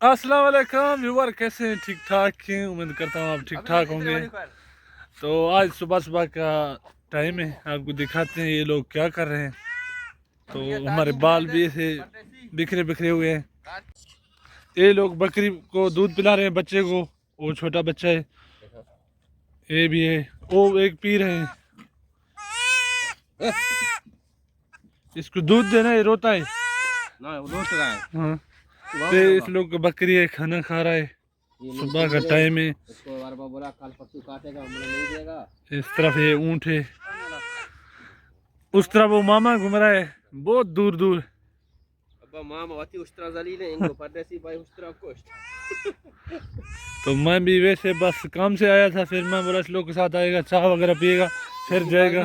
अस्सलाम वालेकुम व्यूअर, कैसे हैं? ठीक ठाक हैं, उम्मीद करता हूँ आप ठीक ठाक होंगे। तो आज सुबह सुबह का टाइम है, आपको दिखाते हैं ये लोग क्या कर रहे हैं। तो हमारे बाल भी ऐसे बिखरे बिखरे हुए हैं। ये लोग बकरी को दूध पिला रहे हैं, बच्चे को। वो छोटा बच्चा है, ये भी है, वो एक पी रहे हैं। इसको दूध देना, ये रोता है ना, वो रोता है। हाँ, तो इस लोग का बकरी है, खाना खा रहा है, सुबह का टाइम है। बोला कल परसों काटेगा, नहीं देगा। इस तरफ ये ऊँट है, उस तरफ वो मामा घूम रहा है बहुत दूर दूर। तो मैं भी वैसे बस काम से आया था, फिर मैं बोला इस लोग के साथ आएगा, चाय वगैरह पिएगा फिर जाएगा।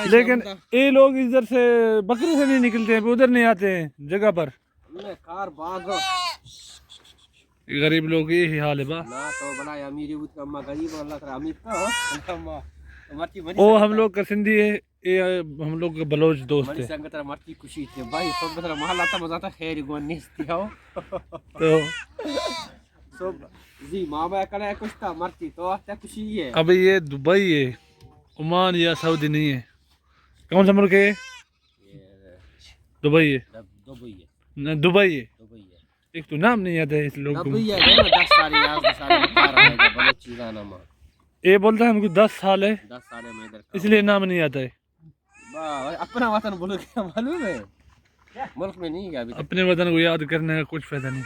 लेकिन ये लोग इधर से बकरी से नहीं निकलते हैं, उधर नहीं आते हैं जगह पर। गरीब लोग यही हाल है बा। वो हम लोग का सिंधी है, ये हम लोग का बलोच दोस्त है। तो अभी ये दुबई है, ओमान या सऊदी नहीं है। कौन सा मुल्क है? दुबई है। दुबई है। एक तो नाम नहीं आता है इस लोग को। ये बोलता है हमको 10 साल है, 10 साल में इधर इसलिए नाम नहीं आता है। अपना वतन बोलो, क्या मालूम है? मुल्क में नहीं है अभी। अपने वतन को याद करने का कुछ फायदा नहीं,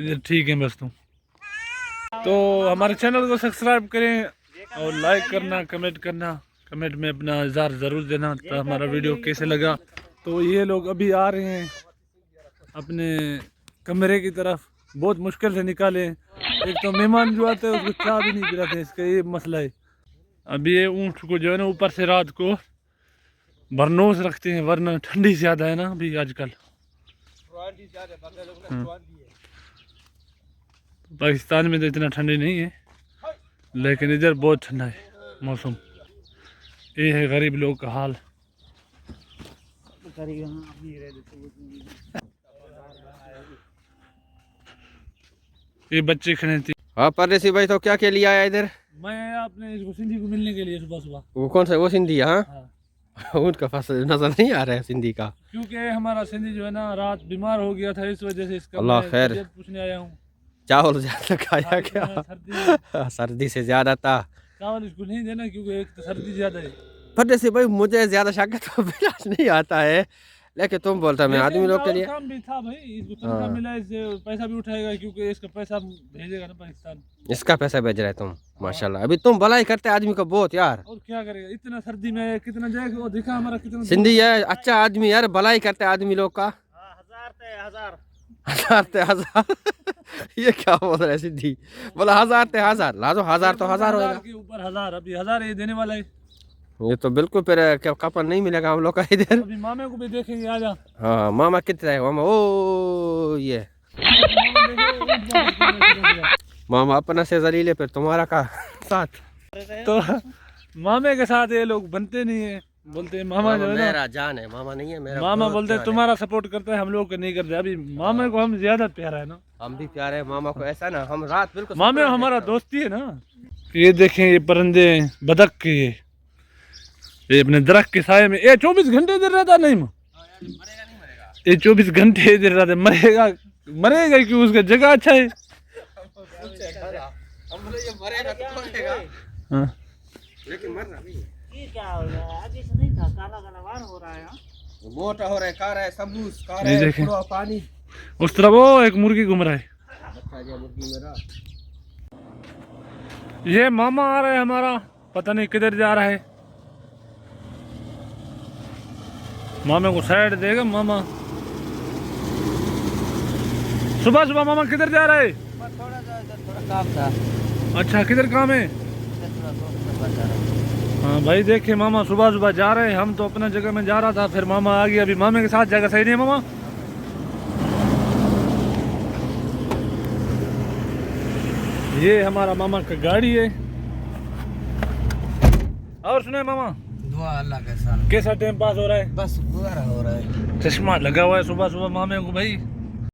इधर ठीक है बस। तुम तो हमारे चैनल को सब्सक्राइब करें और लाइक करना, कमेंट करना, कमेंट में अपना इज़हार ज़रूर देना तो हमारा वीडियो कैसे लगा। तो ये लोग अभी आ रहे हैं अपने कमरे की तरफ, बहुत मुश्किल से निकाले। एक तो मेहमान जो आते हैं उसको चाय भी नहीं पिलाते, इसका ये मसला है। अभी ये ऊँट को जो है ना ऊपर से रात को बरनोस रखते हैं, वरना ठंडी ज़्यादा है ना अभी आजकल। पाकिस्तान में तो इतना ठंडी नहीं है, लेकिन इधर बहुत ठंडा है मौसम। ये है गरीब लोग का हाल। ये बच्चे खड़े थे। हाँ परदेसी भाई, तो क्या के लिए आया इधर? मैं अपने इसको सिंधी को मिलने के लिए सुबह सुबह। वो कौन सा? वो सिंधी? हाँ, हाँ। उनका फसल नजर नहीं आ रहा है सिंधी का, क्योंकि हमारा सिंधी जो है ना रात बीमार हो गया था, इस वजह से इसका अल्लाह खैर पूछने आया हूँ। चावल ज्यादा खाया क्या? सर्दी से ज्यादा था। चावल इसको नहीं देना क्योंकि एक तो सर्दी ज्यादा है। परदेसी भाई मुझे ज्यादा शक तो इलाज नहीं आता है, लेकिन तुम बोलता मैं आदमी लोग के लिए काम भी था भाई। इसको तनख्वाह मिला, इससे पैसा भी उठाएगा क्योंकि इसका पैसा भेजेगा ना पाकिस्तान। इसका पैसा भेज रहे तुम, माशाल्लाह। अभी तुम भलाई करते आदमी को बहुत यार। और क्या करेगा, इतना सर्दी में कितना जाएगा। वो दिखा हमारा कितना सिंधी है, अच्छा आदमी यार, भलाई करते आदमी लोग का। 1000 ते 1000 ये क्या बोल रहे सिंधी? बोला 1000 ते 1000 ला दो, 1000 तो 1000 होगा के ऊपर 1000। अभी 1000 ये देने वाला है। ये तो बिल्कुल फिर क्या कपन नहीं मिलेगा हम लोग का इधर। अभी मामे को भी देखेंगे, आजा। हाँ मामा कितना है मामा? ओ ये मामा अपना से जलीले, फिर तुम्हारा का साथ। तो मामे के साथ ये लोग बनते नहीं है, बोलते हैं मामा जो है ना मेरा जान है, मामा नहीं है मेरा। मामा बोलते हैं तुम्हारा सपोर्ट करते हैं, हम लोग को नहीं करते। अभी मामे को हम ज्यादा प्यारा है ना। हम भी प्यारे हैं मामा को, ऐसा ना हम रात बिल्कुल मामे हमारा दोस्ती है ना। ये देखें ये परिंदे बदक के, ये अपने दरख्त के साये में। ये 24 घंटे इधर रहता नहीं, ये 24 घंटे इधर रहता। मरेगा मरेगा क्यों, उसका जगह अच्छा है। हाँ। लेकिन मर रहा नहीं। क्या हो रहा है? आगे से नहीं था, काला काला हो रहा है। मोटा हो रहा है, काला है, सबूज काला है, पूरा पानी। उस तरफ वो एक मुर्गी घूम रहा है। ये मामा आ रहा है हमारा, पता नहीं किधर जा रहा है। मामे को साइड देगा मामा। सुबह सुबह मामा किधर जा रहा है? थोड़ा काम था। अच्छा, किधर काम है? हाँ भाई देखिए मामा सुबह सुबह जा रहे हैं। हम तो अपना जगह में जा रहा था, फिर मामा आ गया। अभी मामे के साथ जाएगा, सही नहीं मामा? ये हमारा मामा का गाड़ी है। और सुने मामा, दुआ अल्लाह के साथ। कैसा टाइम पास हो रहा है? बस गुजारा हो रहा है। चश्मा लगा हुआ है सुबह सुबह मामे को भाई।